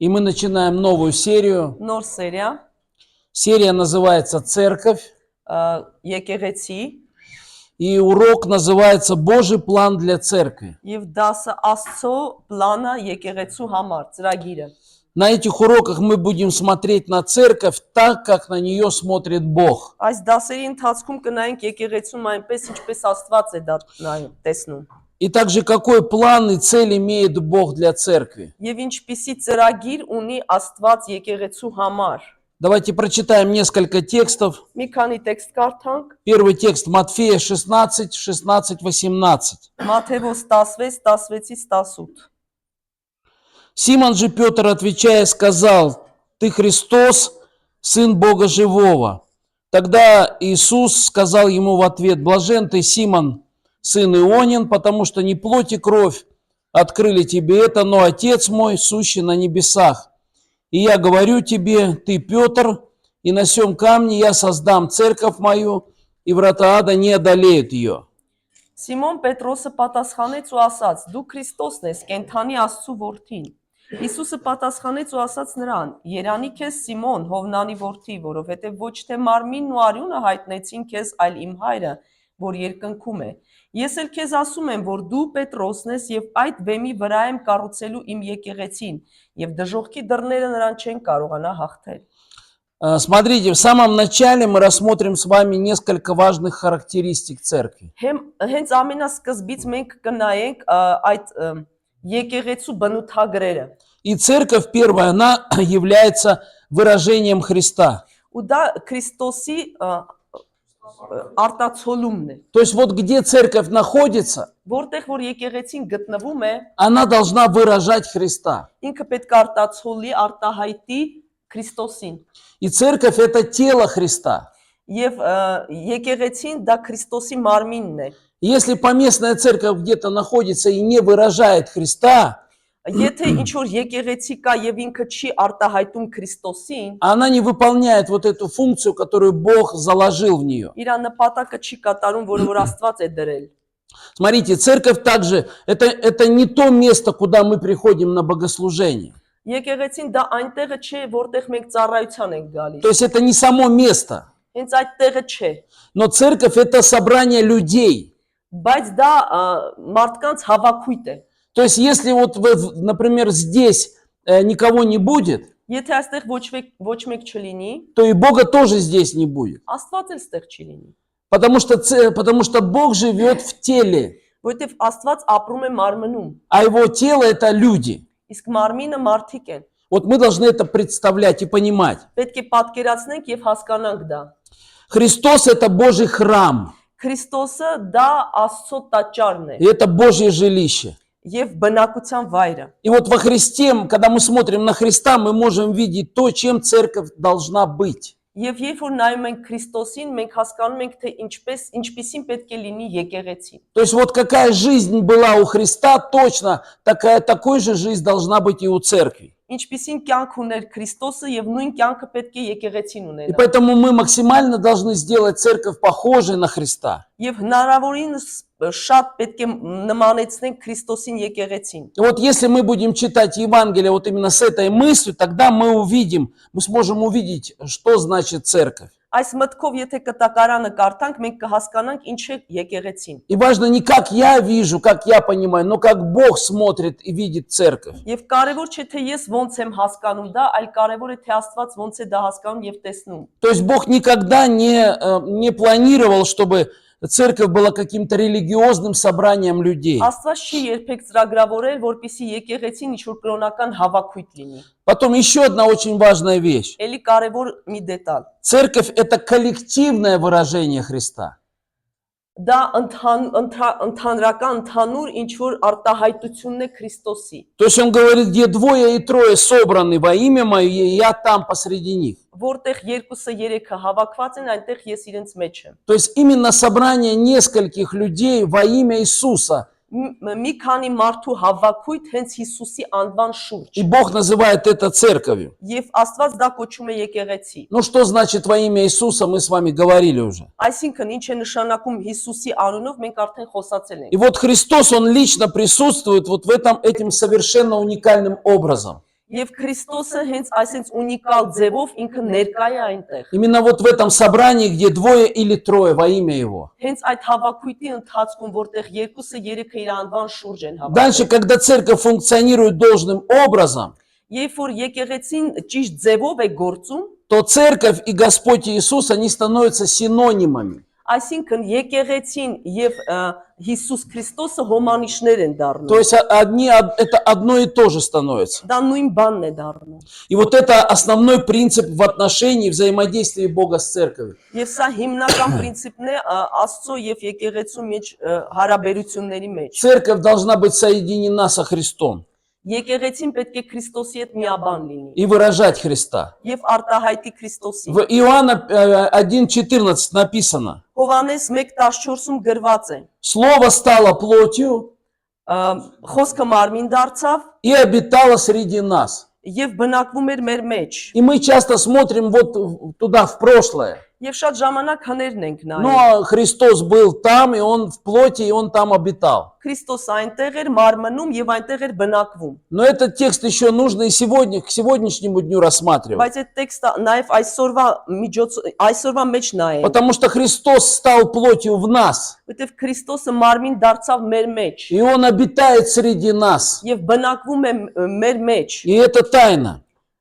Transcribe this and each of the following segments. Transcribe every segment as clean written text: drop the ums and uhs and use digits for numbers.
И мы начинаем новую серию. Նոր սերիա, Серия называется «Церковь». եկեղեցի И урок называется «Божий план для церкви». եւ դասը Աստծո պլանը եկեղեցու համար, ծրագիրը։ На этих уроках мы будем смотреть на церковь так, как на нее смотрит Бог. Այս դասերի ընթացքում կնայենք եկեղեցում այնպես, ինչպես Աստված է դա տեսնում։ И также какой план и цель имеет Бог для церкви. Եվ ինչպիսի ծրագիր ունի Աստված եկեղեցու համար։ Давайте прочитаем несколько текстов. Մի քանի տեքստ կարդանք։ Первый текст Матфея 16, 16, 18. Մատթեոս 16, 16-ից 18։ Симон же Петр, отвечая, сказал: «Ты Христос, Сын Бога Живого». Тогда Иисус сказал ему в ответ: «Блажен ты, Симон, сын Ионин, потому что не плоть и кровь открыли тебе это, но Отец мой, сущий на небесах. И я говорю тебе, ты Петр, и на сем камне я создам церковь мою, и врата ада не одолеют ее». Սիմոն Պետրոսը պատասխանեց ու ասաց. Դու Քրիստոսն ես, կենթանի Աստծու որդին։ Հիսուսը պատասխանեց ու ասաց նրան. Երանի քեզ Սիմոն, Հովնանի որդի, որովհետև ոչ թե մարմինն ու արյունը հայտնեցին քեզ, այլ իմ Հայրը, որ երկնքում է։ Ես էլ քեզ ասում եմ, որ դու Պետրոսն ես եւ այդ վեմի վրա եմ կառուցելու իմ եկեղեցին, եւ դժոխքի դռները նրան չեն կարողանա հաղթել։ Смотрите, в самом начале мы рассмотрим с вами несколько важных характеристик церкви. Հենց ամենասկզբից մենք կնայենք այդ եկեղեցու բնութագրերը։ И церковь первая, она является выражением Христа. Ու դա Քրիստոսի արտացոլումն է։ То есть вот где церковь находится, Որտեղ որ եկեղեցին գտնվում է, она должна выражать Христа. ինքը պետք է արտացոլի, արտահայտի Քրիստոսին։ И церковь это тело Христа. Եվ եկեղեցին դա Քրիստոսի մարմինն է։ Если поместная церковь где-то находится и не выражает Христа, Եթե ինչ որ եկեղեցի կա եւ ինքը չի արտահայտում Քրիստոսին, она не выполняет вот эту функцию, которую Бог заложил в нее. իր նպատակը չի կատարում, որը որ Աստված է դրել։ Смотрите, церковь также, это не то место, куда мы приходим на богослужение. Եկեղեցին դա այնտեղը չէ, որտեղ մենք ծառայության ենք գալիս։ То есть это не само место. Հենց այդ տեղը չէ, Но церковь это собрание людей. բայց դա մարդկանց հավաքույթ է։ То есть если вот, например, здесь никого не будет, Եթե այստեղ ոչ մեկ չլինի, то и Бога тоже здесь не будет. Աստված էլ ստեղ չի լինի։ Потому что Бог живет в теле, Որովհետև Աստված ապրում է մարմնում, а его тело это люди. իսկ մարմինը մարդիկ են։ Вот мы должны это представлять и понимать. Պետք է պատկերացնենք եւ հասկանանք դա։ Христос это Божий храм, Քրիստոսը դա Աստծո տաճարն է и это Божье жилище. եւ բնակության վայրը։ И вот во Христе, когда мы смотрим на Христа, мы можем видеть то, чем церковь должна быть. Եվ երբ որ նայում ենք Քրիստոսին, մենք հասկանում ենք, թե ինչպեսին պետք է լինի եկեղեցին։ То есть вот какая жизнь была у Христа, точно такой же жизнь должна быть и у церкви. Ինչպիսին կյանք ուներ Քրիստոսը եւ նույն կյանքը պետք է եկեղեցին И ունենա։ поэтому мы максимально должны сделать церковь похожей на Христа. Եվ հնարավորինս շատ պետք է նմանեցնենք Քրիստոսին եկեղեցին։ И вот если мы будем читать Евангелие вот именно с этой мыслью, тогда мы сможем увидеть, что значит церковь. Այս մտքով եթե կտակարանը կարդանք, մենք կհասկանանք ինչ է եկեղեցին։ И важно не как я вижу, как я понимаю, но как Бог смотрит и видит церковь. Եվ կարևոր չէ թե ես ոնց եմ հասկանում դա, այլ կարևոր է թե Աստված ոնց է դա հասկանում եւ տեսնում։ То есть Бог никогда не планировал, чтобы церковь была каким-то религиозным собранием людей. Աստված չի երբեք ծրագրավորել, որպեսզի եկեղեցին ինչ-որ կրոնական հավաքույթ լինի։ Потом еще одна очень важная вещь. Էլի կարևոր մի դետալ։ Церковь это коллективное выражение Христа. Դա ընդհանուր ինչ-որ արտահայտությունն է Քրիստոսի։ То есть он говорит, где двое и трое собраны во имя мое, и я там посреди них. Որտեղ երկուսը երեքը հավաքված են, այնտեղ ես իրենց մեջ եմ։ То есть именно собрание нескольких людей во имя Иисуса. Մի քանի մարդու հավաքույթ հենց Հիսուսի անվան շուրջ։ И Бог называет это церковью. Եվ Աստված դա կոչում է եկեղեցի։ Ну что значит во имя Иисуса, мы с вами говорили уже. Այսինքն ինչ է նշանակում Հիսուսի անունով, մենք արդեն խոսացել ենք։ И вот Христос, Он лично присутствует вот в этим совершенно уникальным образом. Եվ Քրիստոսը հենց այսպես ունիկալ ձևով ինքը ներկա է այնտեղ։ Именно вот в этом собрании, где двое или трое во имя Его. Հենց այդ հավաքույթի ընթացքում, որտեղ երկուսը երեքը իր անվան շուրջ են Дальше, հավաքվել։ когда церковь функционирует должным образом, Երբ որ եկեղեցին ճիշտ ձևով է գործում, то церковь и Господь Иисус, они становятся синонимами. այսինքն եկեղեցին եւ Հիսուս Քրիստոսը հոմանիշներ են То դառնում։ есть это одно и то же становится. Դա նույն բանն է դառնում։ И вот это основной принцип в отношении взаимодействия Бога с церковью. Եվ սա հիմնական պրինցիպն է Աստծո եւ եկեղեցու մեջ հարաբերությունների մեջ։ Церковь должна быть соединена со Христом Եկեղեցին պետք է Քրիստոսի հետ միաբան լինի и выражать Христа. եւ արտահայտի Քրիստոսին։ В Иоанна 1:14 написано: Հովանես 1:14-ում գրված է. Слово стало плотью Խոսքը մարմին դարձավ и обитало среди нас. եւ бնակվում էր մեր մեջ։ И мы часто смотрим вот туда, в прошлое. Եվ շատ ժամանակ հներն ենք Но նայում։ Христос был там, и Он в плоти, и Он там обитал. Քրիստոս այնտեղ էր մարմնում եւ այնտեղ էր բնակվում։ Но этот текст еще нужно и сегодня, к сегодняшнему дню рассматривать. Բայց այդ տեքստը նաեւ այսօրվա մեջ նայեն, Потому что Христос стал плотью в нас, որտեւ Քրիստոսը մարմին դարձավ մեր մեջ и Он обитает среди нас. եւ բնակվում է մեր մեջ И это тайна.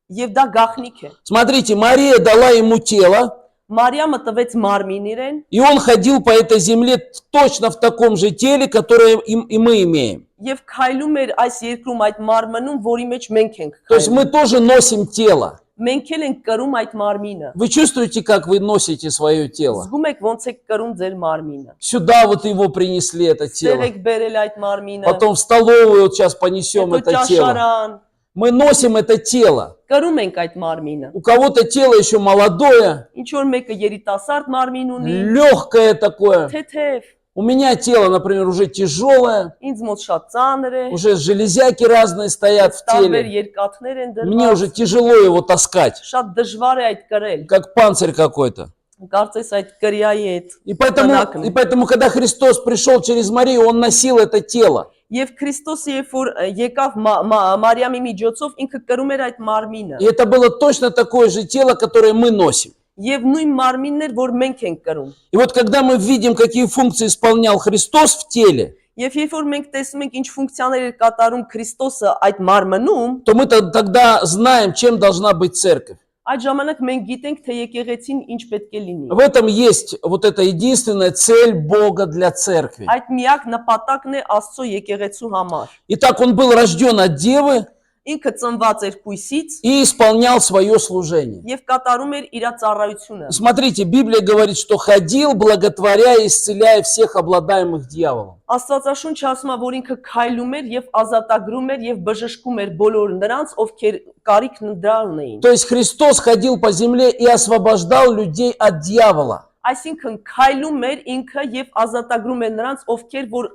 եւ դա գաղտնիք է։ Смотрите, Мария дала ему тело, Մարիամը տվեց մարմին իրեն и он ходил по этой земле точно в таком же теле, которое и мы имеем. եւ քայլում էր այս երկրում այդ մարմնում, որի մեջ մենք ենք То есть քայլում։ мы тоже носим тело. Մենք էլ ենք կրում այդ մարմինը։ Вы чувствуете, как вы носите свое тело? Զգում եք ոնց եք կրում ձեր марմինը։ Сюда вот его принесли, это Ձեր тело. եք բերել այդ մարմինը։ Потом в столовую вот сейчас понесем Հետո это тело. ճաշարան, Мы носим это тело. կրում ենք այդ մարմինը։ У кого-то тело еще молодое, Ինչ որ մեկը երիտասարդ մարմին ունի, легкое такое. թեթև, У меня тело, например, уже тяжелое, ինձ мոտ շատ ծանր է, уже железяки разные стоят в տարբեր теле. երկաթներ են Мне уже դրված, тяжело его таскать, շատ դժվար է այդ կրել։ как панцирь какой-то. Կարծես այդ կրյայի հետ։ И поэтому, когда Христос пришел через Марию, Он носил это тело. Եվ Քրիստոսը երբ որ եկավ Մարիամի միջոցով, ինքը կրում էր այդ մարմինը։ И это было точно такое же тело, которое мы носим. Եվ նույն մարմինն էր, որ մենք ենք կրում։ И вот когда мы видим, какие функции исполнял Христос в теле, Եվ երբ որ մենք տեսնում ենք ինչ ֆունկցիաներ էր կատարում Քրիստոսը այդ մարմնում, то мы тогда знаем, чем должна быть церковь. այդ ժամանակ մենք гитենք, թե եկեղեցին ինչ պետք է լինի։ В этом есть вот эта единственная цель Бога для церкви. Այդ միակ նպատակն է Աստծո եկեղեցու համար։ Итак, Он был рожден от Девы Ինքը ծնված էր Կույսից и исполнял свое служение. եւ կատարում էր իր ծառայությունը։ Смотрите, Библия говорит, что ходил, благотворя и исцеляя всех обладаемых дьяволом. Աստվածաշունչը ասում է, որ ինքը քայլում էր եւ ազատագրում էր եւ բժշկում էր բոլոր նրանց, ովքեր կարիքն դրան ունեին։ То есть Христос ходил по земле и освобождал людей от дьявола. Այսինքն քայլում էր ինքը եւ ազատագրում էր նրանց, ովքեր որ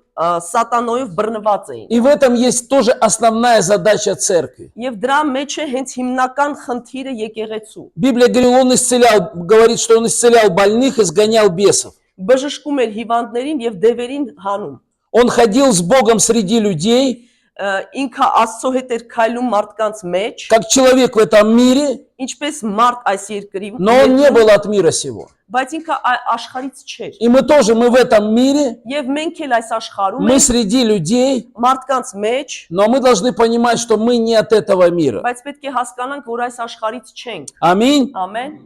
սատանոյով բռնված էին։ И в этом есть тоже основная задача церкви. Եվ դրա մեջ է հենց հիմնական խնդիրը եկեղեցու։ Библия говорит, что Он исцелял больных, изгонял бесов. Բժշկում էր հիվանդներին եւ դևերին հանում։ Он ходил с Богом среди людей, Ինքը Աստծո հետ էր քայլում մարդկանց մեջ, как человек в этом мире, ինչպես մարդ այս երկրի, но Он не был от мира сего. բայց ինքը աշխարհից չէր։ И мы в этом мире, Եվ մենք էլ այս աշխարհում мы ենք среди людей, մարդկանց մեջ, но мы должны понимать, что мы не от этого мира. բայց պետք է հասկանանք, որ այս աշխարհից չենք։ Аминь. Ամեն։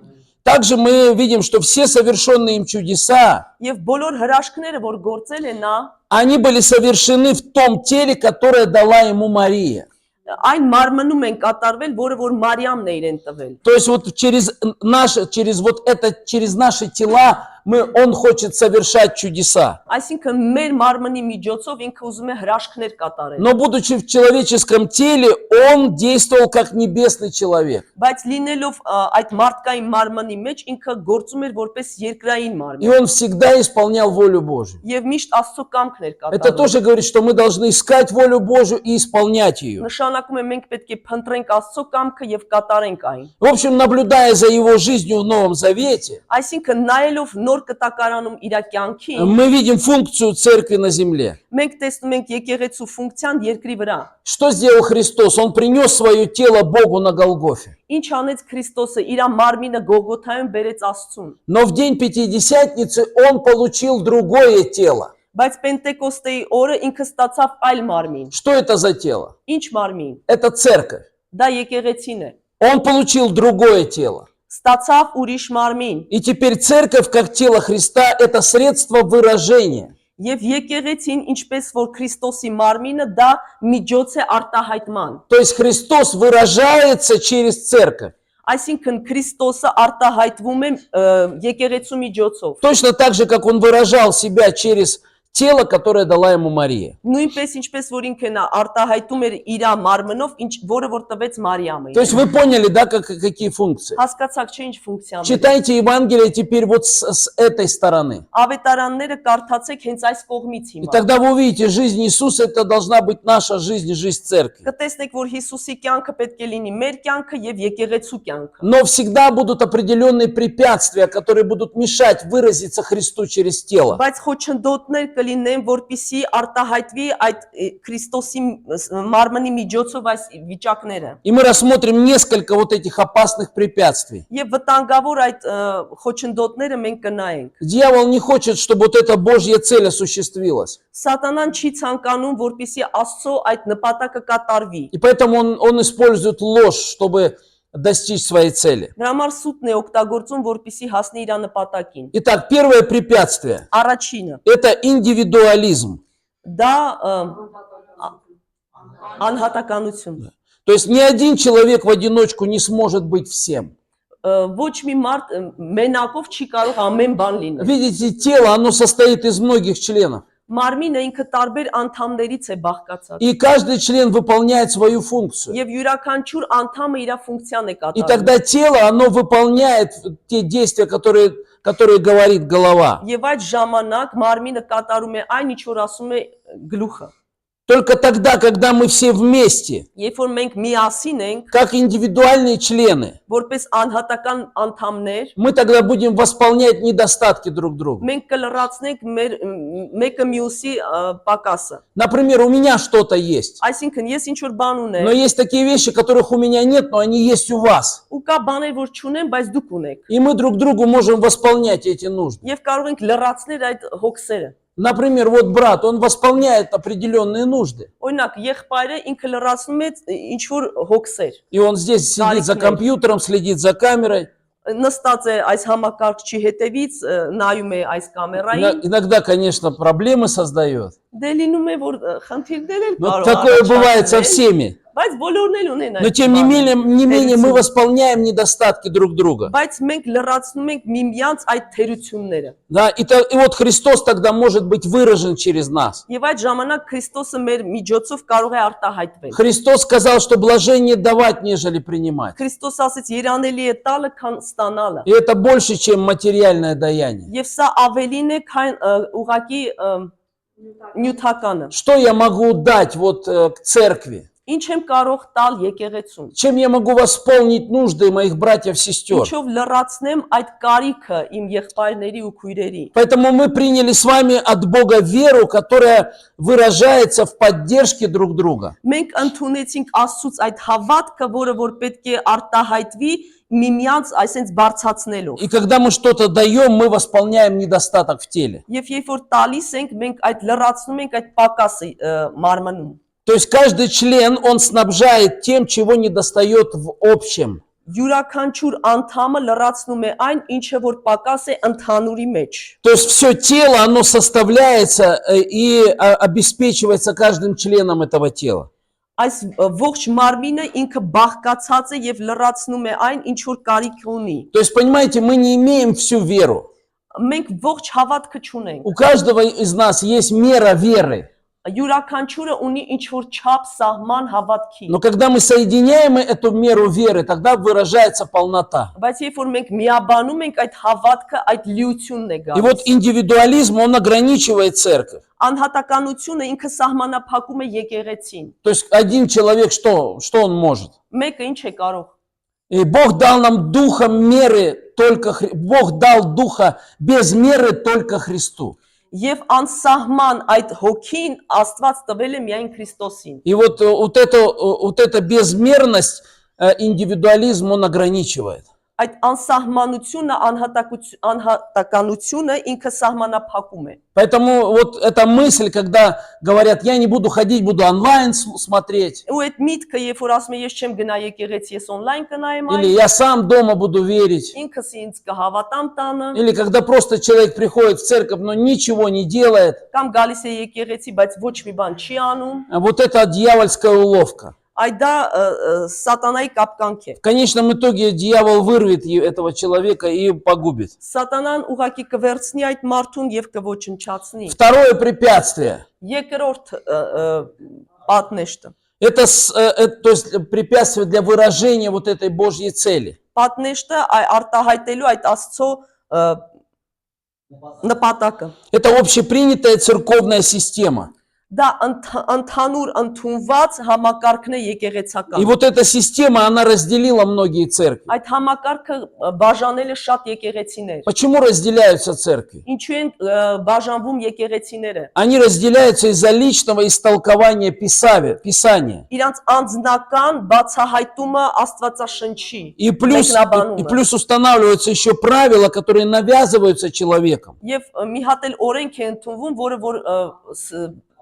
Также мы видим, что все совершенные им чудеса, Եվ բոլոր հրաշքները, որ գործել է նա, они были совершены в том теле, которое дала ему Мария. այն մարմնում են կատարվել, որը որ Մարիամն է իրեն տվել։ То есть вот через наши тела Он хочет совершать чудеса. Այսինքն մեր մարմնի միջոցով ինքը ուզում է հրաշքներ կատարել։ Но будучи в человеческом теле, Он действовал как небесный человек. Բայց լինելով այդ մարդկային մարմնի մեջ ինքը գործում էր որպես երկրային И մարմին։ Он всегда исполнял волю Божью. Եվ միշտ Աստծո կամքն էր Это կատարում։ тоже говорит, что мы должны искать волю Божью и исполнять ее. Նշանակում է մենք պետք է փնտրենք Աստծո կամքը եւ կատարենք այն։ В общем, наблюдая за его жизнью в Новом Завете, Այսինքն նայելով նոր կտակարանում իր կյանքին, мы видим функцию церкви на земле. մենք տեսնում ենք եկեղեցու ֆունկցիան երկրի վրա։ Что сделал Христос? Он принес свое тело Богу на Голгофе. Ինչ անեց Քրիստոսը իր մարմինը Գողգոթայում բերեց Աստծուն։ Но в день Пятидесятницы он получил другое тело. Բայց Պենտեկոստեի օրը ինքը ստացավ այլ մարմին։ Что это за тело? Ինչ մարմին։ Это церковь. Դա եկեղեցին է։ Он получил другое тело. Ստացավ ուրիշ մարմին։ И теперь церковь, как тело Христа, это средство выражения. Եվ եկեղեցին, ինչպես որ Քրիստոսի մարմինը, դա միջոց է արտահայտման։ То есть Христос выражается через церковь. Այսինքն Քրիստոսը արտահայտվում է եկեղեցու միջոցով։ Точно так же, как он выражал себя через тело, которое дала ему Мария. Նույնպես ինչպես որ ինքը նա արտահայտում էր իր մարմնով, որը որ տվեց Մարիամը։ То есть вы поняли, да, какие функции? Հասկացաք չէ ինչ ֆունկցիա ունի։ Читайте Евангелие теперь вот с этой стороны. Ավետարանները կարդացեք hենց այս կողմից И հիմա։ тогда вы увидите, жизнь Иисуса, это должна быть наша жизнь и жизнь церкви. Կտեսնեք, որ Հիսուսի կյանքը պետք է լինի մեր կյանքը եւ եկեղեցու կյանքը։ Но всегда будут определенные препятствия, которые будут мешать выразиться Христу через тело. Բայց խոչընդոտներ կլինեն, որպիսի արտահայտվի այդ Քրիստոսի մարմնի միջոցով այս վիճակները։ И мы рассмотрим несколько вот этих опасных препятствий. Եվ վտանգավոր այդ խոչընդոտները մենք կնայենք։ Дьявол не хочет, чтобы вот эта Божья цель осуществилась. Սատանան չի ցանկանում, որպիսի Աստծո այդ նպատակը կատարվի։ И поэтому он использует ложь, чтобы достичь своей цели. Դրա համար սուտն է օգտագործում, որպիսի հասնի իր нպատակին։ Итак, первое препятствие Առաջինը – это индивидуализм. դա անհատականություն։ То есть ни один человек в одиночку не сможет быть всем. Ոչ մի մարդ մենակով չի կարող ամեն բան լինել։ Видите, тело, оно состоит из многих членов. Մարմինը ինքը տարբեր անդամներից է բաղկացած։ И каждый член выполняет свою функцию. Եվ յուրաքանչյուր անդամը իր ֆունկցիան է И կատարում։ тогда тело, оно выполняет те действия, которые говорит голова. Եվ այդ ժամանակ մարմինը կատարում է այն, ինչ որ ասում է գլուխը։ Только тогда, когда мы все вместе, Երբ որ մենք միասին ենք, как индивидуальные члены, որպես անհատական անդամներ, мы тогда будем восполнять недостатки друг друга. մենք կլրացնենք մեր մեկը մյուսի պակասը։ Например, у меня что-то есть, Այսինքն ես ինչ որ բան но ունեմ, есть такие вещи, которых у меня нет, но они есть у вас. ու կա բաներ, որ չունեմ, բայց դուք ունեք։ И мы друг другу можем восполнять эти нужды. Եվ կարող ենք լրացնել այդ հոգսերը։ Например, вот брат, он восполняет определенные нужды. Օրինակ, եղբայրը ինքը լրացնում է ինչ որ հոգսեր։ И он здесь сидит за компьютером, следит за камерой. Նստած է այս համակարգչի հետևից, նայում է այս կամերային։ Иногда, конечно, проблемы создает. Դե լինում է, որ խնդիրներ էլ Но կարող такое бывает со առաջացնել, всеми. բայց բոլորն էլ ունեն Но այդ тем не բանը, менее мы թերություն։ восполняем недостатки друг друга. Բայց մենք լրացնում ենք միմյանց այդ թերությունները։ Да, и вот Христос тогда может быть выражен через нас. Եվ այդ ժամանակ Քրիստոսը մեր միջոցով կարող է արտահայտվել։ Христос сказал, что блажение давать, нежели принимать. Քրիստոս ասեց երանելի է տալը, քան ստանալը։ И это больше, чем материальное даяние. Եվ սա ավելին է, քան ուղակի նյութականը։ Что я могу дать вот к церкви? Ինչ եմ կարող տալ եկեղեցուն։ Чем я могу восполнить нужды моих братьев и сестер? Ինչով լրացնեմ այդ կարիքը իմ եղբայրների ու քույրերի։ Поэтому мы приняли с вами от Бога веру, которая выражается в поддержке друг друга. Մենք ընդունեցինք Աստծուց այդ հավատքը, որը որ պետք է արտահայտվի միմյանց այսենց բարձացնելով։ И когда мы что-то даем, мы восполняем недостаток в теле. Եվ երբ որ տալիս ենք, մենք այդ լրացնում ենք այդ պակասը մարմնում։ То есть каждый член, он снабжает тем, чего недостает в общем. Յուրաքանչյուր անդամը լրացնում է այն, ինչը որ պակաս է ընդհանուրի մեջ։ То есть все тело, оно составляется и обеспечивается каждым членом этого тела. Այս ողջ մարմինը ինքը բաղկացած է եւ լրացնում է այն, ինչ որ կարիք ունի։ То есть, понимаете, мы не имеем всю веру. Մենք ողջ հավատքը չունենք։ У каждого из нас есть мера веры. Յուրաքանչյուրը ունի ինչ որ չափ սահման հավատքի։ Но когда мы соединяем эту меру веры, тогда выражается полнота. Բայց երբ որ մենք միաբանում ենք այդ հավատքը, այդ լիությունն է И вот գալիս։ индивидуализм, он ограничивает церковь. Անհատականությունը ինքը սահմանափակում է եկեղեցին։ То есть один человек что он может? Մեկը ինչ է կարող։ И Бог дал нам духа меры только Бог дал духа без меры только Христу. Եվ անսահման այդ հոգին Աստված տվել է միայն Քրիստոսին։ И вот эта безмерность, индивидуализм, он ограничивает. Այդ անսահմանությունը, անհատականությունը ինքը սահմանափակում է։ Поэтому вот эта мысль, когда говорят, я не буду ходить, буду онлайн смотреть, Ու այդ միտքը, երբ որ ասում է ես չեմ гնա եկեղեցի, ես on-line կնայեմ или այն, я сам дома буду верить, ինքս ինձ կհավատամ տանը, или когда просто человек приходит в церковь, но ничего не делает, կամ գալիս է եկեղեցի, բայց ոչ մի բան չի անում, вот это дьявольская уловка. այդ դա սատանայի կապկանք է։ В конечном итоге дьявол вырвет этого человека и погубит. Сатանան ուղակի կվերցնի այդ մարդուն եւ կոչնչացնի։ Второе препятствие. Երկրորդ պատնեշտը։ Это, то есть препятствие для выражения вот этой Божьей цели. Պատնեշտը արտահայտելու այդ Աստծո նպատակը։ Это общепринятая церковная система. Դա ընդհանուր ընդունված համակարգն է եկեղեցական։ И вот эта система, она разделила многие церкви. Այդ համակարգը բաժանել է շատ եկեղեցիներ։ Почему разделяются церкви? Ինչու են բաժանվում եկեղեցիները։ Они разделяются из-за личного истолкования Писания. Իրանց անձնական բացահայտումը Աստվածաշնչի И плюс устанавливаются еще правила, которые навязываются человеком. Եվ մի հատ էլ օրենք է ընդունվում, որը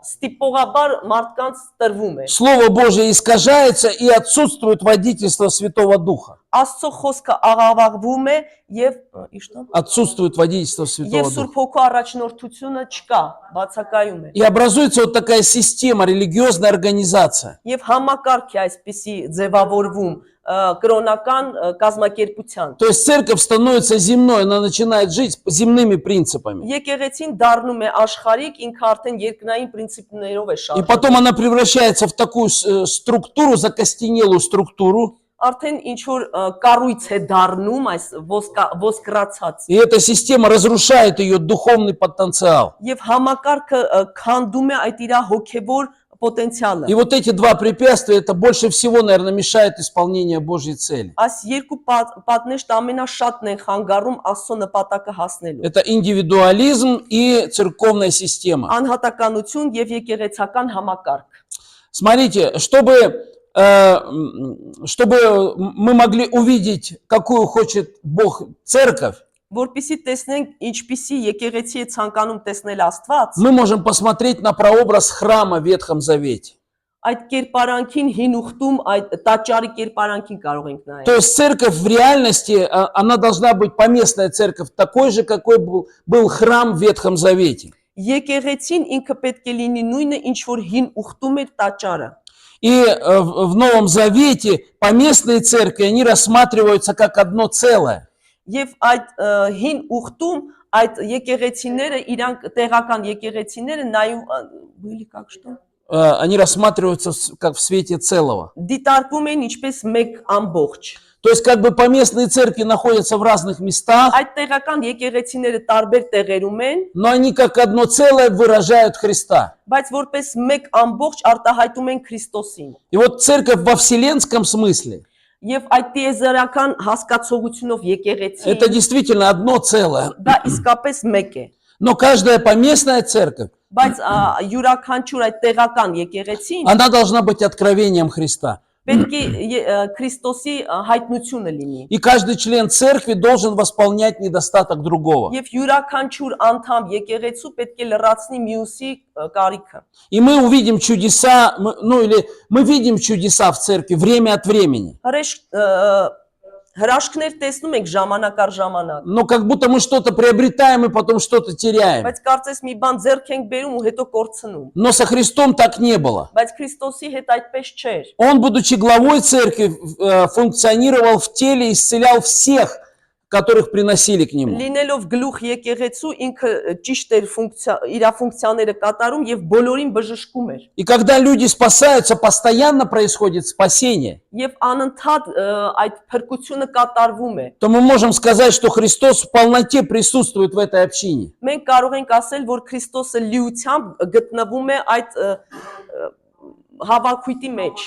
ստիպողաբար մարդկանց տրվում է։ Слово Божие искажается и отсутствует водительство Святого Духа. Աստծո խոսքը աղավաղվում է եւ իշտո Отсутствует водительство Святого եւ Духа. Սուրբ Հոգու առաջնորդությունը չկա, բացակայում է։ И образуется вот такая система, религиозная организация. Եվ համակարգ է այսպիսի ձևավորվում կրոնական կազմակերպության։ То есть церковь становится земной, она начинает жить земными принципами. Եկեղեցին դառնում է աշխարհիկ, ինքը արդեն երկնային պրինցիպներով է И շարժվում։ потом она превращается в такую структуру, закостенелую структуру. Արդեն ինչ որ կառույց է դառնում այս ոսկրացած։ И эта система разрушает ее духовный потенциал. Եվ համակարգը քանդում է այդ իր հոգևոր պոտենցիալը։ И вот эти два препятствия, это больше всего, наверное, мешает исполнению Божьей цели. Այս երկու պատնեշտ ամենաշատն են խանգարում Աստծո нպատակը հասնելու։ Это индивидуализм и церковная система. Անհատականություն եւ եկեղեցական համակարգ։ Смотрите, чтобы мы могли увидеть, какую хочет Бог церковь, Որպեսզի տեսնենք ինչպիսի եկեղեցի է ցանկանում տեսնել Աստված, мы можем посмотреть на прообраз храма в Ветхом Завете. այդ կերպարանքին հին ուխտում այդ տաճարի կերպարանքին կարող ենք նայել։ То есть церковь в реальности, она должна быть поместная церковь, такой же, какой был храм в Ветхом Завете. Եկեղեցին ինքը պետք է լինի նույնը, ինչ որ հին ուխտում էր տաճարը։ И в Новом Завете поместные церкви, они рассматриваются как одно целое. Եվ այդ հին ուխտում այդ եկեղեցիները, իրանք տեղական եկեղեցիները նայում были как что? Они рассматриваются как в свете целого. Դիտարկվում են ինչպես մեկ ամբողջ։ То есть как бы поместные церкви находятся в разных местах, Այդ տեղական եկեղեցիները տարբեր տեղերում են, но они как одно целое выражают Христа. բայց որպես մեկ ամբողջ արտահայտում են Քրիստոսին։ И вот церковь во вселенском смысле, Եվ այդ տիեզերական հասկացողությունով եկեղեցին это действительно одно целое. դա իսկապես մեկ է։ Но каждая поместная церковь, Բայց յուրաքանչյուր այդ տեղական եկեղեցին она должна быть откровением Христа. պետք է Քրիստոսի հայտնությունը լինի։ И каждый член церкви должен восполнять недостаток другого. Եվ յուրաքանչյուր անդամ եկեղեցու պետք է լրացնի մյուսի կարիքը։ И мы увидим чудеса, мы видим чудеса в церкви время от времени. Հրաշքներ տեսնում ենք ժամանակ առ ժամանակ։ Но как будто мы что-то приобретаем и потом что-то теряем. Բայց կարծես մի բան ձեռք ենք բերում ու հետո կորցնում։ Но со Христом так не было. Բայց Քրիստոսի հետ այդպես չէր։ Он, будучи главой церкви, функционировал в теле, исцелял всех, которых приносили к нему. Լինելով գլուխ եկեղեցու ինքը ճիշտ էր իր ֆունկցիաները կատարում եւ բոլորին բժշկում էր։ И когда люди спасаются, постоянно происходит спасение. Եվ անընդհատ այդ փրկությունը կատարվում է։ То мы можем сказать, что Христос в полноте присутствует в этой общине. Մենք կարող ենք ասել, որ Քրիստոսը լիությամբ գտնվում է այդ հավաքույթի մեջ։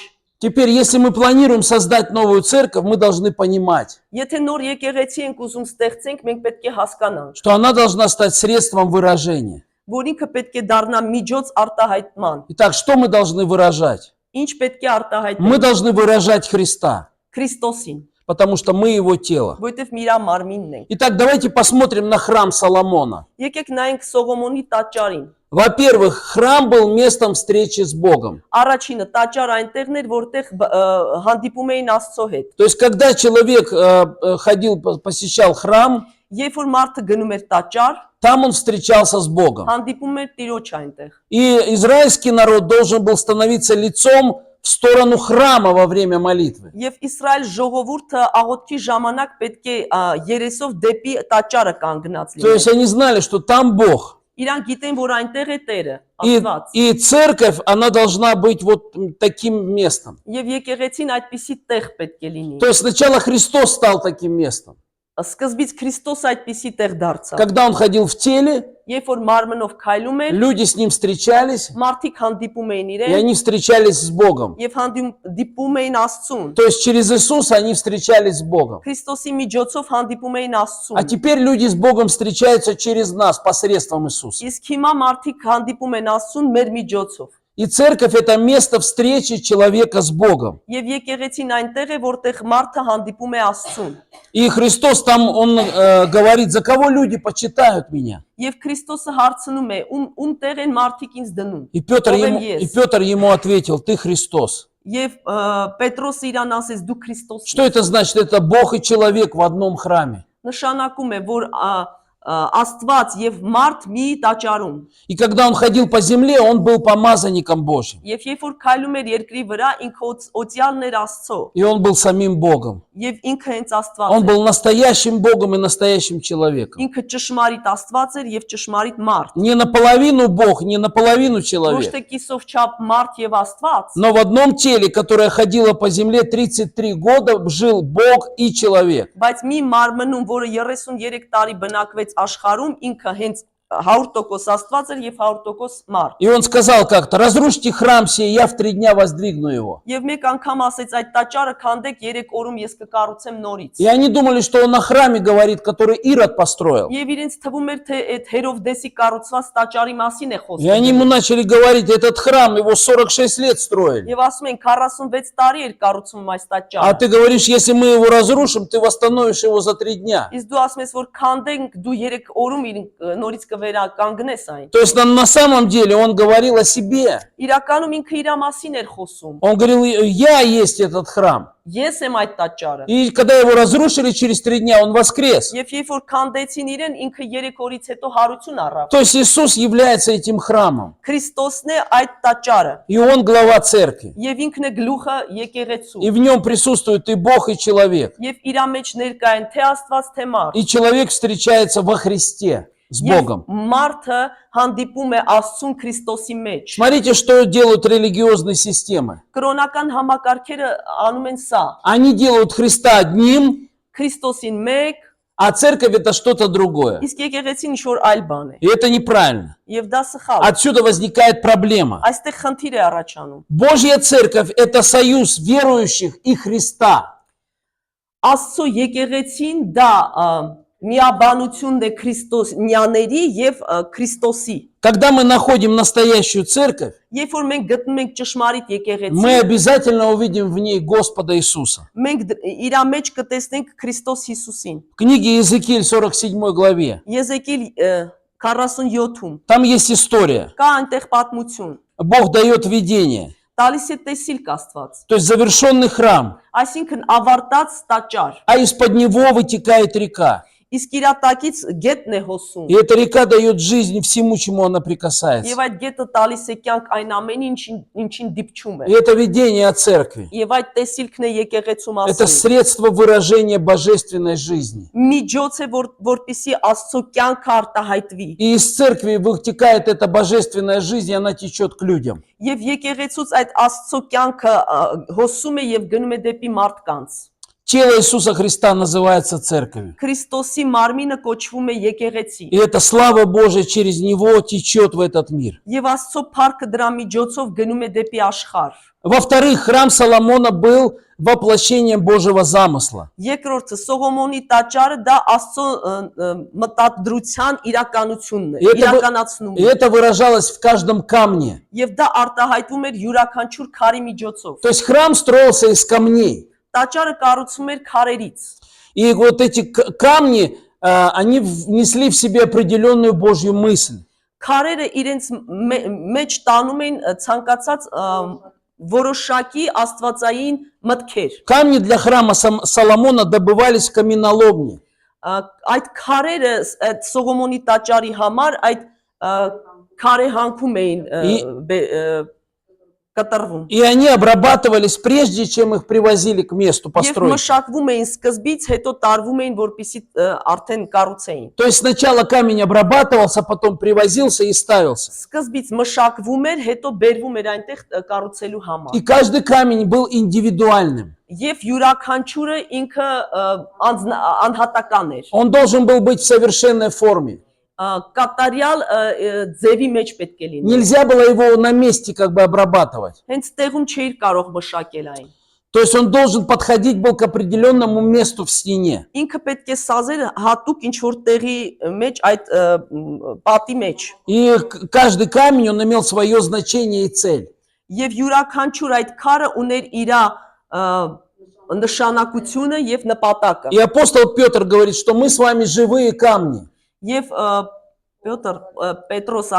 Теперь, если мы планируем создать новую церковь, мы должны понимать, Եթե նոր եկեղեցի ենք ուզում ստեղծենք, մենք պետք է հասկանանք, что она должна стать средством выражения. որ ինքը պետք է դառնա միջոց արտահայտման։ Итак, что мы должны выражать? Ինչ պետք է արտահայտել Мы должны выражать Христа, Քրիստոսին, потому что мы Его тело. որովհետև մի իր մարմինն ենք։ Итак, давайте посмотрим на храм Соломона. Եկեք նայենք Սողոմոնի տաճարին։ Во-первых, храм был местом встречи с Богом. Առաջինը տաճարը այնտեղն էր, որտեղ հանդիպում էին Աստծո հետ։ То есть, когда человек ходил, посещал храм, Երբ որ մարդը գնում էր տաճար, там он встречался с Богом. հանդիպում էր Տիրոջ այնտեղ։ И израильский народ должен был становиться лицом в сторону храма во время молитвы. Եվ Իսրայել ժողովուրդը աղոթքի ժամանակ պետք է երեսով дեպի տաճարը կանգնած То есть, լինի։ они знали, что там Бог. Իրանք գիտեն, որ այնտեղ է Տերը, Աստված։ И церковь, она должна быть вот таким местом. Եվ եկեղեցին այդպիսի տեղ պետք է լինի։ То есть, сначала Христос стал таким местом. Սկզբից Քրիստոս այդպիսի տեղ դարձավ։ Когда Он ходил в теле, Երբ որ մարմնով քայլում էր, люди с Ним встречались, մարդիկ հանդիպում էին и իրեն они встречались с Богом. եւ հանդիպում էին Աստծուն։ То есть, через Иисуса они встречались с Богом. Քրիստոսի միջոցով հանդիպում էին А Աստծուն։ теперь люди с Богом встречаются через нас, посредством Иисуса. Իսկ հիմա մարդիկ հանդիպում են Աստծուն մեր միջոցով։ И церковь – это место встречи человека с Богом. Եվ եկեղեցին այնտեղ է, որտեղ մարդը հանդիպում է Աստծուն։ И Христос там, Он говорит, за кого люди почитают меня? Եվ Քրիստոսը հարցնում է, ում տեղ են մարդիկ ինձ դնում։ И Петр Ով եմ ему ես։ ответил, ты Христос. Եվ Պետրոսը իրան ասեց, դու Քրիստոսն Что это значит? Это Бог и человек в одном храме. նշանակում է, որ Աստված եւ մարդ մի տաճարում։ И когда Он ходил по земле, Он был помазанником Божьим. Եվ երբ որ քայլում էր երկրի վրա, ինքը օծյալն էր Աստծո։ И Он был самим Богом. Եվ ինքը հենց Աստված Он էր։ был настоящим Богом и настоящим человеком. Ինքը ճշմարիտ Աստված էր եւ ճշմարիտ մարդ։ Не наполовину Бог, не наполовину Ոչ человек. թե կիսով չափ մարդ եւ Աստված, Но в одном теле, которое ходило по земле 33 года, жил Бог и человек. բայց մի մարմնում, որը 33 տարի բնակվեց աշխարհում, ինքը հենց 100% Աստված էր եւ 100% մարդ։ И он сказал как-то, разрушьте храм сей, я в 3 дня воздвигну его. Եվ մեկ անգամ ասեց այդ տաճարը քանդեք 3 օրում ես կկառուցեմ նորից։ И они думали, что он о храме говорит, который Ирод построил. Եվ իրենց թվում էր թե այդ Հերովդեսի կառուցված տաճարի մասին է И они ему խոսքը։ начали говорить, этот храм, его 46 лет строили. Եվ ասում են 46 տարի էր կառուցում այս А տաճարը։ ты говоришь, если мы его разрушим, ты восстановишь его за 3 дня. Իսկ դու ասում ես որ քանդենք, դու 3 օրում նորից կվերականգնես այն։ То есть на самом деле он говорил о себе. Իրականում ինքը իր մասին էր խոսում։ Он говорил, я есть этот храм. Ես եմ այդ տաճարը։ И когда его разрушили через 3 дня, он воскрес. Եվ երբ որ քանդեցին իրեն, ինքը 3 օրից հետո հարություն առավ։ То есть Иисус является этим храмом. Քրիստոսն է այդ տաճարը։ И он глава церкви. Եվ ինքն է գլուխը եկեղեցու։ И в нем присутствует и Бог, и человек. Եվ իր մեջ ներկա են թե Աստված, թե մարդ։ И человек встречается во Христе с Եվ Богом. մարդը հանդիպում է Աստծուն Քրիստոսի մեջ։ Смотрите, что делают религиозные системы. Կրոնական համակարգերը անում են սա։ Они делают Христа одним, Քրիստոսին մեկ, а церковь это что-то другое. իսկ եկեղեցին ինչ-որ այլ բան է։ И это неправильно. Եվ դա սխալ։ Отсюда возникает проблема. Այստեղ խնդիր է առաջանում։ Божья церковь – это союз верующих и Христа. Աստծո եկեղեցին դա միաբանությունն է քրիստոսյաների եւ Քրիստոսի։ Когда мы находим настоящую церковь, Երբ որ մենք գտնում ենք ճշմարիտ мы եկեղեցի, обязательно увидим в ней Господа Иисуса. մենք իր մեջ կտեսնենք Քրիստոս Հիսուսին։ В книге Иезекииль 47 главе, Եզեկիել 47-ում там есть история. կա այնտեղ պատմություն։ Бог дает видение, Տալիս է տեսիլք Աստված։ то есть завершенный храм, Այսինքն ավարտած տաճար։ а из-под него вытекает река. Իսկ իր տակից գետն է հոսում։ И эта река дает жизнь всему, чему она прикасается. Եվ այդ գետը տալիս է կյանք այն ամենին, ինչին դիպչում է։ И это видение о церкви. Եվ այդ տեսիլքն է եկեղեցու Это մասին։ средство выражения божественной жизни. Միջոց է, որպեսզի Աստծո կյանքը արտահայտվի։ И из церкви вытекает эта божественная жизнь, и она течет к людям. Եվ եկեղեցուց այդ Աստծո կյանքը հոսում է եւ գնում է դեպի մարդկանց։ Тело Иисуса Христа называется церковью. Քրիստոսի մարմինը կոչվում է եկեղեցի։ И эта слава Божия через него течет в этот мир. Եվ Աստծո փառքը դրա միջոցով գնում է դեպի աշխարհ։ Во-вторых, храм Соломона был воплощением Божьего замысла. Երկրորդը Սողոմոնի տաճարը դա Աստծո մտադրության իրականությունն է, И իրականացնում է։ это выражалось в каждом камне. Եվ դա артահայտվում էր յուրաքանչյուր քարի միջոցով։ То есть храм строился из камней. Տաճարը կառուցվում էր քարերից։ И вот эти камни, они внесли в себе определенную Божью мысль. Քարերը իրենց մեջ տանում են ցանկացած որոշակի աստվածային մտքեր։ Камни для храма Соломона добывались в каменоломне. Այդ քարերը Սողոմոնի տաճարի համար այդ քարե հանքում էին կտրվում։ И они обрабатывались прежде, чем их привозили к месту Եվ постройки. մշակվում էին սկզբից, հետո տարվում էին, որպեսզի արդեն կառուցեին։ То есть сначала камень обрабатывался, потом привозился и ставился. Սկզբից մշակվում էր, հետո բերվում էր այնտեղ կառուցելու համար։ И каждый камень был индивидуальным. Եվ յուրաքանչյուրը ինքը անհատական էր։ Он должен был быть в совершенной форме. Կատարյալ ձևի մեջ պետք է լինի։ Нельзя было его на месте как бы обрабатывать. Հենց տեղում չէր կարող մշակել այն։ То есть он должен подходить был к определенному месту в стене. Ինքը պետք է սազեր հատուկ ինչ որ տեղի մեջ այդ պատի մեջ։ И каждый камень, он имел свое значение и цель. Եվ յուրաքանչյուր այդ քարը ուներ իր նշանակությունը եւ նպատակը։ И апостол Петр говорит, что мы с вами живые камни. Եվ Պետրոս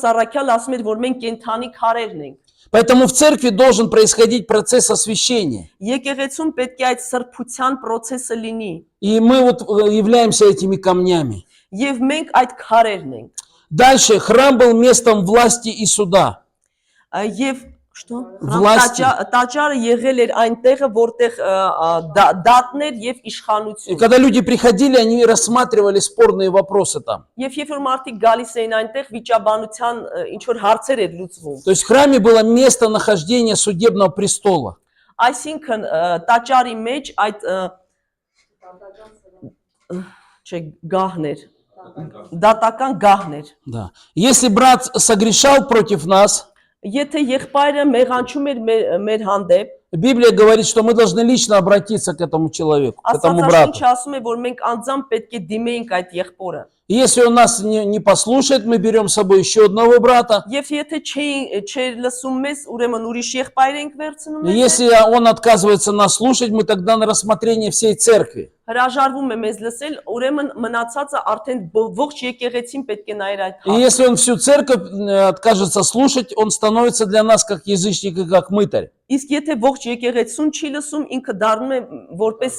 Առաքյալը ասում էր, որ մենք կենթանի քարերն ենք։ Поэтому в церкви должен происходить процесс освящения. Եկեղեցում պետք է այդ սրբության process-ը լինի։ И мы вот являемся этими камнями. Եվ մենք այդ քարերն ենք։ Дальше храм был местом власти и суда. Եվ что? Власти. Տաճարը եղել էր այնտեղը, որտեղ դատներ եւ И իշխանություն։ когда люди приходили, они рассматривали спорные вопросы там. Եվ երբ որ մարդիկ գալիս էին այնտեղ, վիճաբանության ինչ որ հարցեր էր լուծվում։ То есть в храме было место нахождения судебного престола. Այսինքն տաճարի մեջ այդ չէ գահներ, դատական գահներ։ Да. Если брат согрешал против нас, Եթե եղբայրը մեղանչում էր մեր հանդեպ, Библия говорит, что мы должны лично обратиться к этому человеку, к этому брату. Աստվածաշունչը ասում է, որ մենք անձամբ պետք է դիմեինք այդ եղբորը։ И если он нас не послушает, мы берем с собой еще одного брата. Եվ եթե չէր լսում մեզ, ուրեմն ուրիշ եղբայր ենք վերցնում И մեզ։ если он отказывается нас слушать, мы тогда на рассмотрение всей церкви. Հրաժարվում է մեզ лսել, ուրեմն մնացածը արդեն ողջ եկեղեցին պետք է նայր այդ И հարցը։ если он всю церковь откажется слушать, он становится для нас как язычник и как мытарь. Իսկ եթե ողջ եկեղեցուն չի լսում, ինքը դառնում է որպես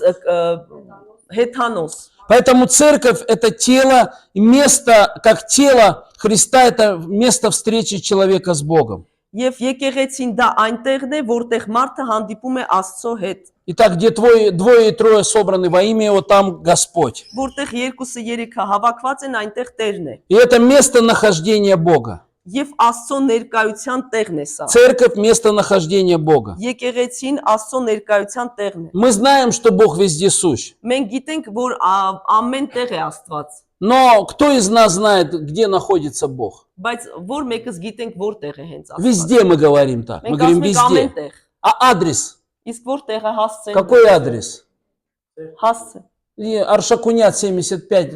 հեթանոս։ Поэтому церковь – это тело, место, как тело Христа – это место встречи человека с Богом. Եվ եկեղեցին դա այնտեղն է, որտեղ մարդը հանդիպում է Աստծո հետ։ Итак, где двое и трое собраны во имя Его, там Господь. Որտեղ երկուսը երեքը հավաքված են, այնտեղ Տերն է։ И это место нахождения Бога. Եվ Աստծո ներկայության տեղն է սա։ Церковь – место нахождения Бога. Եկեղեցին Աստծո ներկայության տեղն է։ Мы знаем, что Бог везде сущ. Մենք գիտենք, որ ամեն տեղ է Աստված, Но кто из нас знает, где находится Бог? բայց որ մեկս гիտենք որտեղ է հենց Աստված։ Везде мы говорим так. Мы Մենք говорим ասում ենք ամեն везде. տեղ։ А адрес? Իսկ որտեղ է հասցեն։ Какой адрес? Հասցը։ И Аршакунят 75,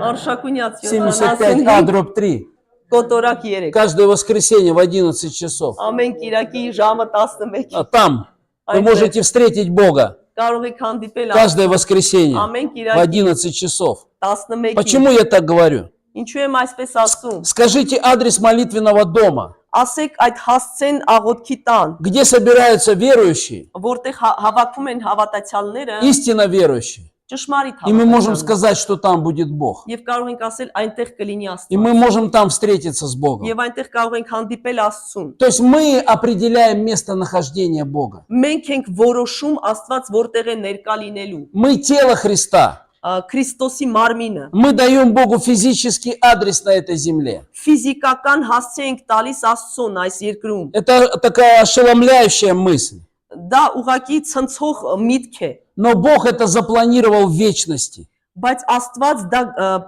Արշակունյաց 75А, дробь 3. Կոտորակ 3։ Каждое воскресенье в 11 часов. Ամեն Կիրակի ժամը 11։ А там вы можете встретить Бога. Կարող եք հանդիպել Каждое воскресенье ամեն в Կիրակի 11 часов. 11-ին։ Почему я так говорю? Ինչու եմ այսպես ասում։ Скажите адрес молитвенного дома, Ասեք այդ հասցեն աղոթքի տան, где собираются верующие, որտեղ հավաքվում են հավատացյալները, истинно верующие. ճշմարիտ И мы можем հավատացյալները։ сказать, что там будет Бог. Եվ կարող ենք ասել այնտեղ կլինի И мы Աստված։ можем там встретиться с Богом. Եվ այնտեղ կարող ենք հանդիպել Աստծուն։ То есть мы определяем местонахождение Бога. Մենք ենք որոշում Աստված որտեղ է ներկա լինելու։ Мы тело Христа. Քրիստոսի մարմինը։ Мы даем Богу физический адрес на этой земле. Ֆիզիկական հասցե ենք տալիս Աստծուն այս երկրում։ Это такая ошеломляющая мысль. դա ուղակի ցնցող միտք է, Но Бог это запланировал в вечности. բայց Աստված դա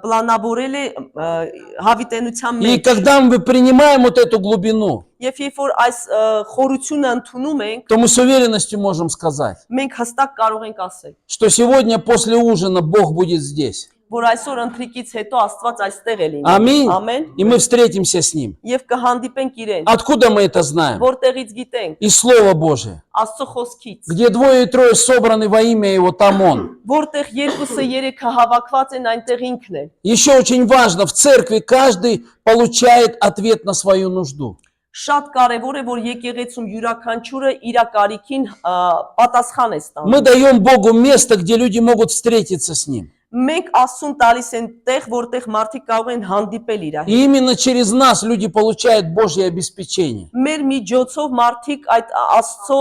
պլանավորել է հավիտենության И մեջ։ когда мы принимаем вот эту глубину, Եվ երբ որ այս խորությունը ընդունում ենք, то мы с уверенностью можем сказать, մենք հստակ կարող ենք ասել, что сегодня после ужина Бог будет здесь. որ այսօր ընթրիկից հետո Աստված այստեղ է լինի։ Аминь. Ամեն։ И мы встретимся с Ним. Եվ կհանդիպենք իրեն։ Откуда мы это знаем? Որտեղից գիտենք, Из Слова Божия. Աստծո խոսքից, Где двое и трое собраны во имя Его, там Он. որտեղ երկուսը երեքը հավաքված են, այնտեղ ինքն է։ Еще очень важно, в церкви каждый получает ответ на свою нужду. Շատ կարևոր է, որ եկեղեցում յուրաքանչյուրը իր կարիքին պատասխան է ստանում։ Мы даем Богу место, где люди могут встретиться с Ним. Մենք Աստծուն տալիս են տեղ, որտեղ մարդիկ կարող են հանդիպել իր հետ։ И именно через нас люди получают Божье обеспечение. Մեր միջոցով մարդիկ այդ Աստծո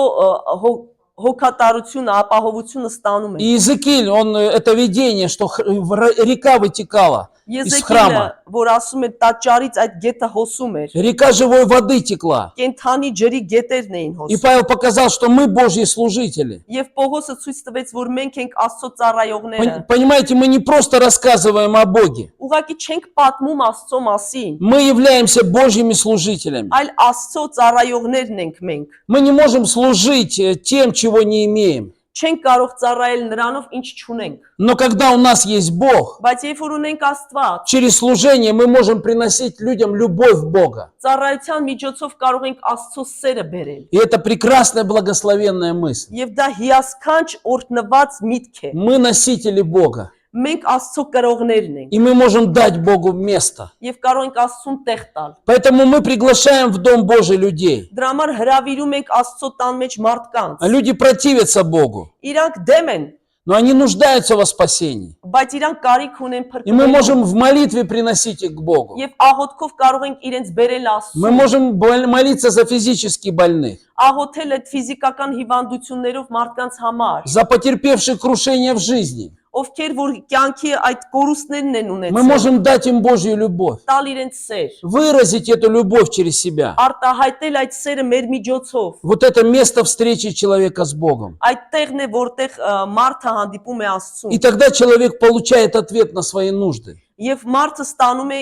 հոգատարությունը, ապահովությունը ստանում են։ И Иезекииль, он это видение, что река вытекала из Եզեկիելը, храма. որ ասում է տաճարից այդ գետը հոսում էր, Река живой воды текла. կենթանի ջրի գետերն էին И հոսում։ Павел показал, что мы Божьи служители. Եվ Պողոսը ցույց տվեց, որ մենք ենք Աստծո ծառայողները։ Понимаете, мы не просто рассказываем о Боге. Ուղղակի չենք պատմում Աստծո մասին, Мы являемся Божьими служителями. այլ Աստծո ծառայողներն ենք մենք։ Мы не можем служить тем, чего не имеем. Չենք կարող ծառայել նրանով, ինչ չունենք։ Но когда у нас есть Бог, Բայց երբ որ ունենք Աստված, через служение мы можем приносить людям любовь Бога. ծառայության միջոցով կարող ենք Աստծո սերը բերել։ И это прекрасная благословенная мысль. Եվ դա հիասքանչ օրհնված միտք է։ Мы носители Бога. Մենք Աստծո կրողներն ենք И мы можем дать Богу место. եւ կարող ենք Աստծուն տեղ տալ։ Поэтому мы приглашаем в Дом Божий людей. Դրա համար հրավիրում ենք Աստծո տան մեջ մարդկանց։ А люди противятся Богу, Իրանք դեմ են, но они нуждаются во спасении. բայց иրանք կարիք ունեն И мы փրկվելու։ можем в молитве приносить их к Богу. Եվ աղոթքով կարող ենք իրենց բերել Мы Աստծուն։ можем молиться за физически больных, Աղոթել այդ ֆիզիկական հիվանդություններով մարդկանց համար, за потерпевших крушение в жизни. ովքեր որ կյանքի այդ կորուստներն են Мы ունեցել, можем дать им Божью любовь, տալ իրենց սեր, выразить эту любовь через себя. արտահայտել այդ սերը մեր միջոցով։ Вот это место встречи человека с Богом. Այդ տեղն է, որտեղ մարդը հանդիպում է И Աստծուն։ тогда человек получает ответ на свои нужды. Եվ մարդը ստանում է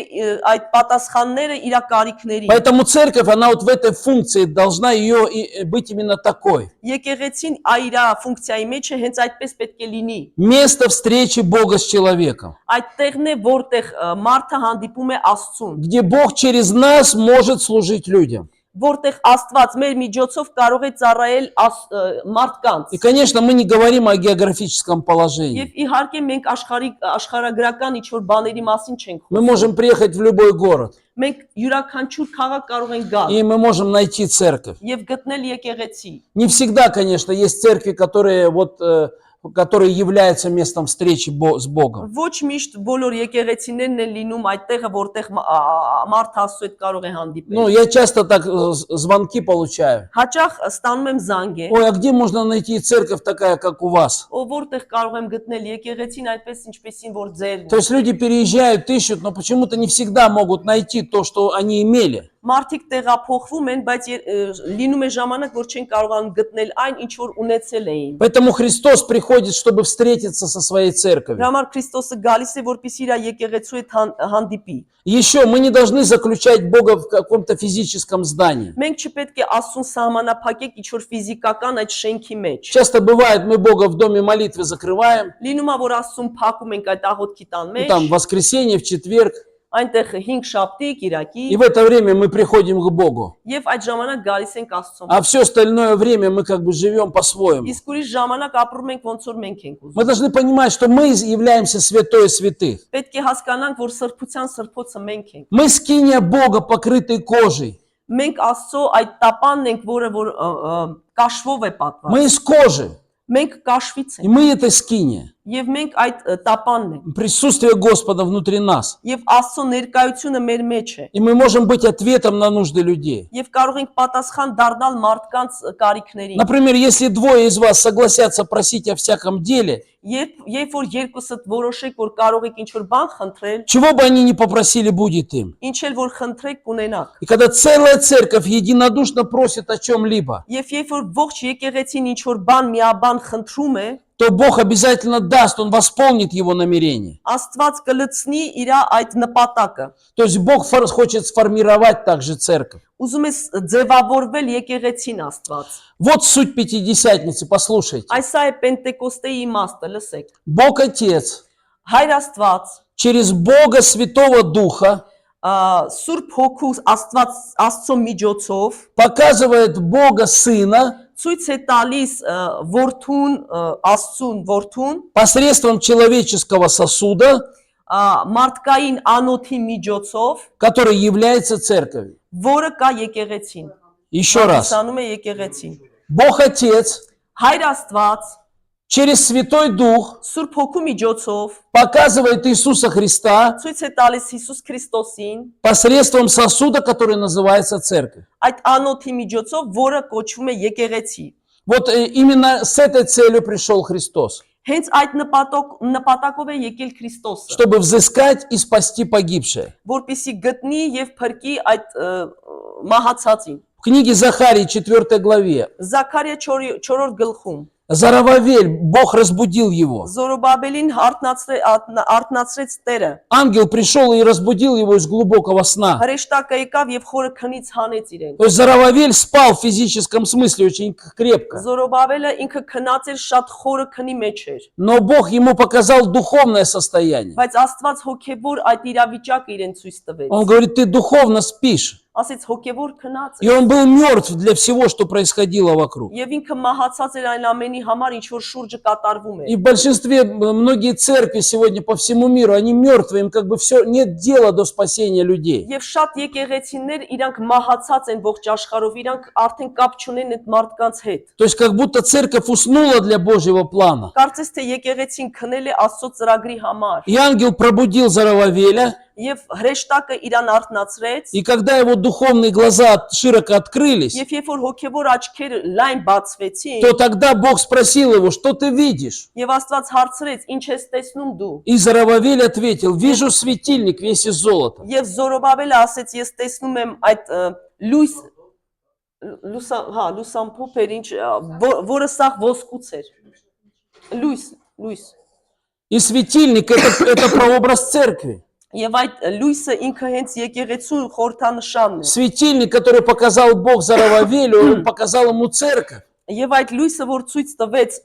այդ պատասխանները իր կարիքների։ Поэтому церковь, она вот в этой функции должна ее быть именно такой. Եկեղեցին իր ֆունկցիայի մեջ է հենց այդպես պետք է լինի։ Место встречи Бога с человеком, Այդ տեղն է, որտեղ մարդը հանդիպում է Աստծուն, где Бог через нас может служить людям. որտեղ Աստված մեր միջոցով կարող է ծառայել մարդկանց։ И, конечно, мы не говорим о географическом положении. Եվ իհարկե մենք աշխարհագրական ինչ-որ բաների մասին չենք Мы խոսում։ можем приехать в любой город, Մենք յուրաքանչյուր քաղաք կարող ենք գալ и мы можем найти церковь. եւ գտնել եկեղեցի։ Не всегда, конечно, есть церкви, которые являются местом встречи с Богом. Ոչ միշտ բոլոր եկեղեցիներն են լինում այդտեղը, որտեղ մարդ Աստծո հետ կարող է հանդիպել։ Ну, я часто так звонки получаю. Հաճախ ստանում եմ զանգեր, Ой, а где можно найти церковь такая, как у вас? ով որտեղ կարող եմ գտնել եկեղեցին այդպես ինչպեսին որ ձերն То есть люди переезжают, ищут, но почему-то не всегда могут найти то, что они имели. Մարդիկ տեղափոխվում են, բայց լինում է ժամանակ, որ չեն կարողանում գտնել այն, ինչ որ ունեցել էին։ Поэтому Христос приходит, чтобы встретиться со своей церковью. Դրա համար Քրիստոսը գալիս է, որպեսզի իր եկեղեցու հետ հանդիպի։ Еще мы не должны заключать Бога в каком-то физическом здании. Մենք չպետք է Աստծուն սահմանափակենք ինչ որ ֆիզիկական այդ շենքի մեջ։ Часто бывает, мы Бога в доме молитвы закрываем, Լինում է, որ Աստծուն փակում ենք այդ աղոթքի տան ну, там в մեջ, воскресенье, в четверг, այնտեղ 5 շաբթի, Կիրակի, и в это время мы приходим к Богу. եւ այդ ժամանակ գալիս ենք Աստծուն։ А все остальное время мы как бы живем по-своему. Իսկ ուրիշ ժամանակ ապրում ենք ոնց որ մենք ենք Мы ուզում։ должны понимать, что мы являемся святой святых. Պետք է հասկանանք, որ սրբության սրբոցը մենք ենք։ Мы скиния Бога, покрытой кожей. Մենք Աստծո այդ տապանն ենք, որը որ կաշվով է պատված։ Мы из кожи, Մենք կաշվից и ենք։ мы это скиния. Եվ մենք այդ տապանն ենք։ Присутствие Господа внутри нас. Եվ Աստծո ներկայությունը մեր մեջ է։ И мы можем быть ответом на нужды людей. Եվ կարող ենք պատասխան դառնալ մարդկանց կարիքներին։ Например, если двое из вас согласятся просить о всяком деле, Երբ որ երկուսդ որոշեք, որ կարող եք ինչ-որ բան խնդրել, чего бы они ни попросили, будет им. ինչ էլ որ խնդրեք կունենաք։ И когда целая церковь единодушно просит о чем-либо, Եվ երբ որ ողջ եկեղեցին ինչ-որ бан միաբան խնդրում է, то Бог обязательно даст, Он восполнит его намерение. Աստված կլցնի իր այդ նպատակը։ То есть Бог хочет сформировать также церковь. Ուզում ես ձևավորվել եկեղեցին Աստված։ Вот суть Пятидесятницы, послушайте. Այս է Պենտեկոստեի իմաստը, լսեք։ Бог Отец Հայր Աստված, через Бога Святого Духа Սուրբ Հոգու Աստծո միջոցով показывает Бога Сына ցույց է տալիս որդուն Աստծուն որդուն посредством человеческого сосуда, մարդկային անոթի միջոցով, который является церковью. որը կա եկեղեցին։ Еще раз. Ուսանում է եկեղեցին։ Бог Отец Հայր Աստված через Святой Дух Սուրբ Հոգու միջոցով показывает Иисуса Христа ցույց է տալիս Հիսուս Քրիստոսին посредством сосуда, который называется церковь. այդ անոթի միջոցով, որը կոչվում է եկեղեցի։ Вот именно с этой целью пришел Христос, Հենց այդ նպատակով է եկել Քրիստոսը, чтобы взыскать и спасти погибшее. որպեսզի գտնի եւ փրկի այդ մահացածին։ В книге Захарии 4 главе Զաքարիա 4-րդ գլխում Зарававель, Бог разбудил его. Զորոբաբելին արթնացրեց Տերը։ Ангел пришел и разбудил его из глубокого сна. Հրեշտակը եկավ եւ խորը քնից հանեց իրեն։ То есть Зарававель спал в физическом смысле очень крепко. Զորոբաբելը ինքը քնած էր, շատ խորը քնի մեջ էր, Но Бог ему показал духовное состояние. բայց Աստված հոգեվոր այդ իրավիճակը իրեն ցույց տվեց։ Он говорит, ты духовно спишь. Ասեց հոգեվոր քնած И он был мертв для всего, что происходило вокруг. եւ ինքը մահացած էր այն ամենի համար, ինչ որ շուրջը կատարվում էր։ И в большинстве, многие церкви сегодня по всему миру, они мертвы, им как бы все, нет дела до спасения людей. Եվ շատ եկեղեցիներ իրանք մահացած են ողջ աշխարհով, իրանք արդեն կապ չունեն այդ մարդկանց հետ։ То есть как будто церковь уснула для Божьего плана. Կարծես թե եկեղեցին քնել է Աստծո ծրագրի համար։ И ангел пробудил Зарававеля, Եվ հրեշտակը իրան արթնացրեց, и когда его духовные глаза широко открылись, եւ երբ որ հոգեվոր աչքերը լայն բացվեցին, то тогда Бог спросил его, что ты видишь? եւ Աստված հարցրեց. Ինչ ես տեսնում դու։ И Зарававель ответил, вижу светильник весь из золота. Եվ Զորոբաբելը ասեց. Ես տեսնում եմ այդ լուսամփոփեր, ինչ որը սաղ ոսկուց էր։ Լույս։ И светильник это прообраз церкви. Եվ այդ լույսը ինքը հենց եկեղեցու խորհրդանշանն է։ Светильник, который показал Бог Зарававелю, он показал ему церковь. Եվ այդ լույսը, որ ցույց տվեց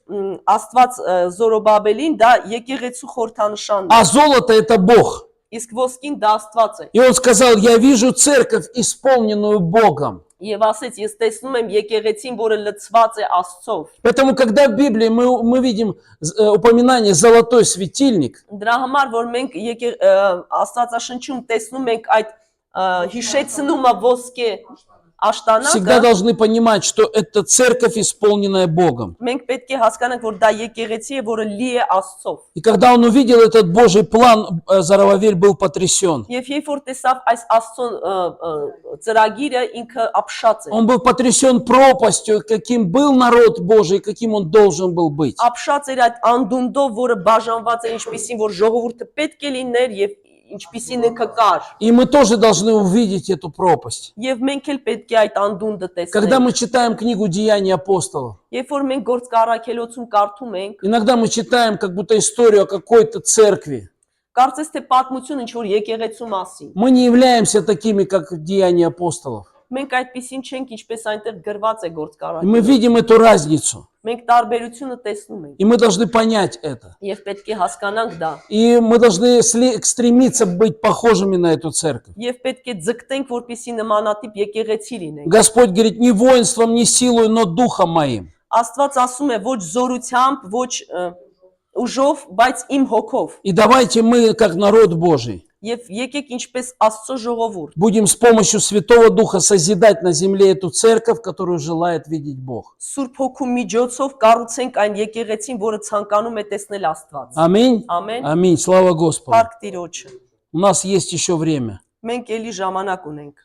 Աստված Զորոբաբելին, դա եկեղեցու խորհրդանշանն է։ А золото это Бог. Իսկ ոսկին դա Աստված է։ И он сказал, я вижу церковь, исполненную Богом. Եվ ասեց. Ես տեսնում եմ եկեղեցին, որը լցված է Աստծով։ Поэтому, когда в Библии мы видим упоминание «золотой светильник», Դրա համար, որ մենք Աստվածաշնչում տեսնում ենք այդ հիշեցնումը ոսկե всегда աշտանակը, должны понимать, что это церковь, исполненная Богом. մենք պետք է հասկանանք, որ դա եկեղեցի է, որը լի է Աստծով։ И когда он увидел этот Божий план, Зарававель был потрясен. Եվ երբ որ տեսավ այս Աստծո ծրագիրը, ինքը ապշած է։ Он был потрясен пропастью, каким был народ Божий, каким он должен был быть. Ապշած էր այդ անդունդով, որը բաժանված է, ինչպիսին որ ժողովուրդը պետք է լիներ եւ ինչպիսին ինքը կար։ И мы тоже должны увидеть эту пропасть. Եվ մենք էլ պետք է այդ անդունդը Когда տեսնենք։ мы читаем книгу «Деяния апостолов», Երբ որ մենք գործ կառաքելոցում կարդում ենք, иногда мы читаем как будто историю о какой-то церкви. կարծես թե պատմություն ինչ որ եկեղեցու մասին։ Мы не являемся такими, как в «Деяния апостолов». Մենք այդպեսին չենք, ինչպես այնտեղ գրված է գործ И мы կառաքելոցում։ видим эту разницу. Մենք տարբերությունը տեսնում ենք И мы должны понять это. եւ պետք է հասկանանք դա։ И мы должны стремиться быть похожими на эту церковь. Եվ պետք է ձգտենք, որպեսզի նմանատիպ եկեղեցի լինենք։ Господь говорит, не воинством, не силой, но духом моим. Աստված ասում է ոչ զորությամբ, ոչ ուժով, բայց իմ հոգով։ И давайте мы, как народ Божий, Եվ եկեք ինչպես Աստծո ժողովուրդ будем с помощью Святого Духа созидать на земле эту церковь, которую желает видеть Бог. Սուրբ Հոգու միջոցով կառուցենք այն եկեղեցին, որը ցանկանում է տեսնել Աստված։ Аминь. Ամեն։ Аминь. Слава Господу. Փառք Տիրոջը։ У нас есть еще время. Մենք ելի ժամանակ ունենք։